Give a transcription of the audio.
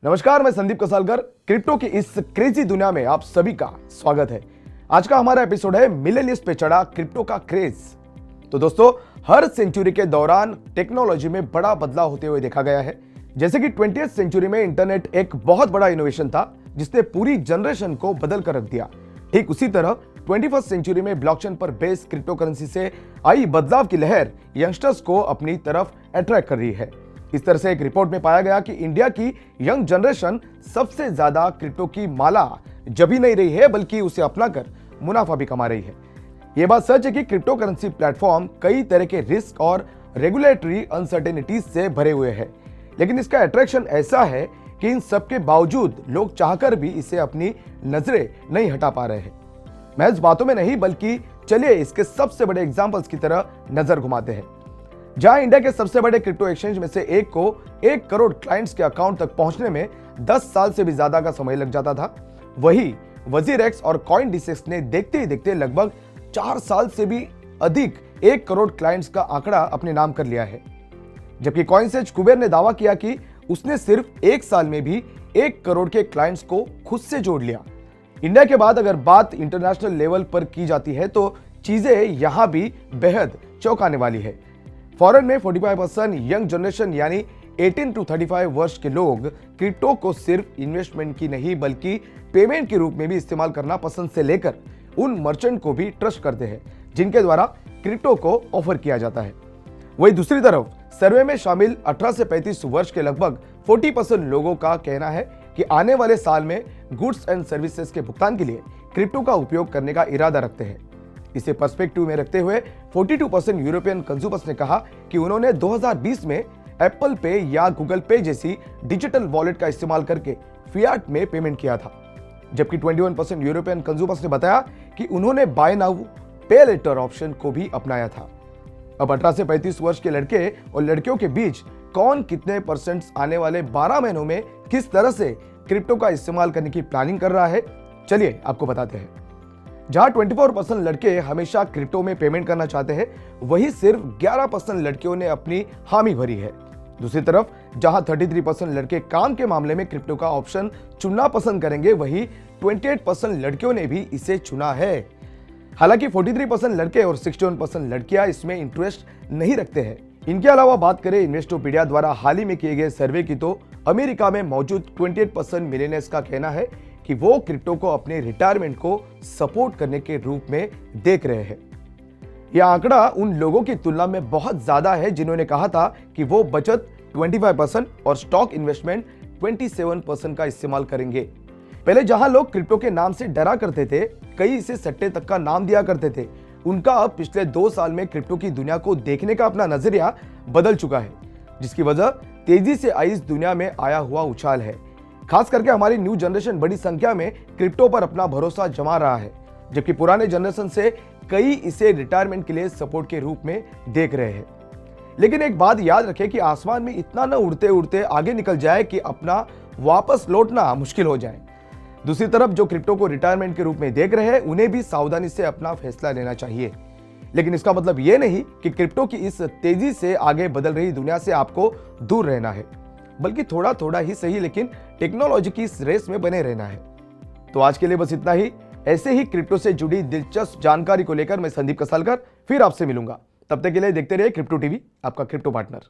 नमस्कार, मैं संदीप कसालकर। क्रिप्टो की इस क्रेजी दुनिया में आप सभी का स्वागत है। आज का हमारा एपिसोड है मिलेनियल्स पे चढ़ा क्रिप्टो का क्रेज। तो दोस्तों, हर सेंचुरी के दौरान टेक्नोलॉजी में बड़ा बदलाव होते हुए देखा गया है। जैसे कि 20वीं सेंचुरी में इंटरनेट एक बहुत बड़ा इनोवेशन था जिसने पूरी जनरेशन को बदल कर रख दिया। ठीक उसी तरह 21वीं सेंचुरी में ब्लॉकचेन पर बेस्ड क्रिप्टो करेंसी से आई बदलाव की लहर यंगस्टर्स को अपनी तरफ अट्रैक्ट कर रही है। इस तरह से एक रिपोर्ट में पाया गया कि इंडिया की यंग जनरेशन सबसे ज्यादा क्रिप्टो की माला जभी नहीं रही है, बल्कि उसे अपनाकर मुनाफा भी कमा रही है। यह बात सच है कि क्रिप्टो करेंसी प्लेटफॉर्म कई तरह के रिस्क और रेगुलेटरी अनसर्टेनिटीज से भरे हुए हैं, लेकिन इसका अट्रैक्शन ऐसा है कि इन सब के बावजूद लोग चाहकर भी इसे अपनी नजरें नहीं हटा पा रहे हैं। महज बातों में नहीं, बल्कि चलिए इसके सबसे बड़े एग्जांपल्स की तरह नजर घुमाते हैं। जहां इंडिया के सबसे बड़े क्रिप्टो एक्सचेंज में से एक को 1 करोड़ क्लाइंट्स के अकाउंट तक पहुंचने में 10 साल से भी ज्यादा का समय लग जाता था, वही वजीरेक्स और कॉइनडिसेक्स ने देखते ही देखते लगभग 4 साल से भी अधिक 1 करोड़ क्लाइंट्स का आंकड़ा अपने नाम कर लिया है। जबकि कॉइनसेज कुबेर ने दावा किया कि उसने सिर्फ 1 साल में भी 1 करोड़ के क्लाइंट्स को खुद से जोड़ लिया। इंडिया के बाद अगर बात इंटरनेशनल लेवल पर की जाती है तो चीजें यहां भी बेहद चौंकाने वाली है। फॉरेन में 45% यंग जनरेशन यानी 18 to 35 वर्ष के लोग क्रिप्टो को सिर्फ इन्वेस्टमेंट की नहीं बल्कि पेमेंट के रूप में भी इस्तेमाल करना पसंद से लेकर उन मर्चेंट को भी ट्रस्ट करते हैं जिनके द्वारा क्रिप्टो को ऑफर किया जाता है। वहीं दूसरी तरफ सर्वे में शामिल 18 से 35 वर्ष के लगभग 40% लोगों का कहना है कि आने वाले साल में गुड्स एंड सर्विसेज के भुगतान के लिए क्रिप्टो का उपयोग करने का इरादा रखते हैं। इसे पर्सपेक्टिव में रखते हुए 42% यूरोपियन कंज्यूमर्स ने कहा कि उन्होंने 2020 में एप्पल पे या गूगल पे जैसी डिजिटल वॉलेट का इस्तेमाल करके फियाट में पेमेंट किया था, जबकि 21% यूरोपियन कंज्यूमर्स ने बताया कि उन्होंने बाय नाउ पे लेटर ऑप्शन को भी अपनाया था। अब 18 से 35 वर्ष के लड़के और लड़कियों के बीच कौन कितने परसेंट आने वाले 12 महीनों में किस तरह से क्रिप्टो का इस्तेमाल करने की प्लानिंग कर रहा है, चलिए आपको बताते हैं। जहां 24% लड़के हमेशा क्रिप्टो में पेमेंट करना चाहते हैं, वहीं सिर्फ 11% लड़कियों ने अपनी हामी भरी है। दूसरी तरफ जहां 33% लड़के काम के मामले में क्रिप्टो का ऑप्शन चुनना पसंद करेंगे, वहीं 28% लड़कियों ने भी इसे चुना है। हालांकि 43% लड़के और 61% लड़कियां इसमें इंटरेस्ट नहीं रखते हैं। इनके अलावा बात करें इन्वेस्टोपीडिया द्वारा हाल ही में किए गए सर्वे की, तो अमेरिका में मौजूद 28% मिलेनियल्स का कहना है कि वो क्रिप्टो को अपने रिटायरमेंट को सपोर्ट करने के रूप में देख रहे हैं। यह आंकड़ा उन लोगों की तुलना में बहुत ज्यादा है जिन्होंने कहा था कि वो बचत 25% और स्टॉक इन्वेस्टमेंट 27% का इस्तेमाल करेंगे। पहले जहां लोग क्रिप्टो के नाम से डरा करते थे, कई इसे सट्टे तक का नाम दिया करते थे, उनका अब पिछले 2 साल में क्रिप्टो की दुनिया को देखने का अपना नजरिया बदल चुका है, जिसकी वजह तेजी से आई इस दुनिया में आया हुआ उछाल है। खास करके हमारी न्यू जनरेशन बड़ी संख्या में क्रिप्टो पर अपना भरोसा जमा रहा है, जबकि पुराने जनरेशन से कई इसे रिटायरमेंट के लिए सपोर्ट के रूप में देख रहे हैं। लेकिन एक बात याद रखें कि आसमान में इतना न उड़ते उड़ते आगे निकल जाए कि अपना वापस लौटना मुश्किल हो जाए। दूसरी तरफ जो क्रिप्टो को रिटायरमेंट के रूप में देख रहे हैं, उन्हें भी सावधानी से अपना फैसला लेना चाहिए। लेकिन इसका मतलब यह नहीं कि क्रिप्टो की इस तेजी से आगे बदल रही दुनिया से आपको दूर रहना है, बल्कि थोड़ा थोड़ा ही सही लेकिन टेक्नोलॉजी की इस रेस में बने रहना है। तो आज के लिए बस इतना ही। ऐसे ही क्रिप्टो से जुड़ी दिलचस्प जानकारी को लेकर मैं संदीप कसालकर फिर आपसे मिलूंगा। तब तक के लिए देखते रहिए क्रिप्टो टीवी, आपका क्रिप्टो पार्टनर।